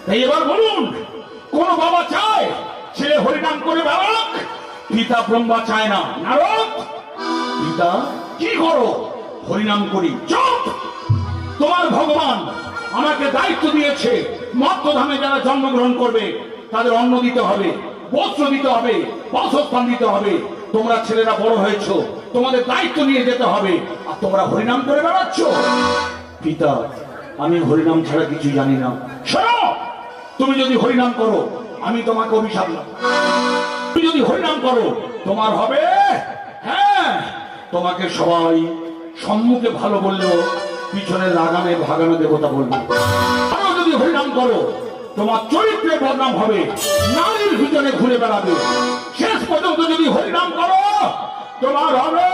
এবার বলুন, কোন বাবা চায় ছেলে হরিনাম করে বেড়াক? পিতা ব্রহ্মা চায় না। নারদ, পিতা কি করো? হরিনাম করি। চুপ! তোমার ভগবান আমাকে দায়িত্ব দিয়েছে, মর্তধামে যারা জন্মগ্রহণ করবে তাদের অন্ন দিতে হবে, বস্ত্র দিতে হবে, বাসস্থান দিতে হবে। তোমরা ছেলেরা বড় হয়েছো, তোমাদের দায়িত্ব নিয়ে যেতে হবে, আর তোমরা হরিনাম করে বেড়াচ্ছ। পিতা, আমি হরিনাম ছাড়া কিছু জানি না। শোনো, তুমি যদি হরিনাম করো আমি তোমাকে অভিশাপ দেব। তুমি যদি হরিনাম করো তোমার হবে, হ্যাঁ, তোমাকে সবাই সম্মুখে ভালো বললেও পিছনে লাগামে ভাগানো দেবতা বলবে। আরো যদি হরিনাম করো তোমার চরিত্রের বদনাম হবে, নারীর ভিতরে ঘুরে বেড়াবে। শেষ পর্যন্ত যদি হরিনাম করো তোমার হবে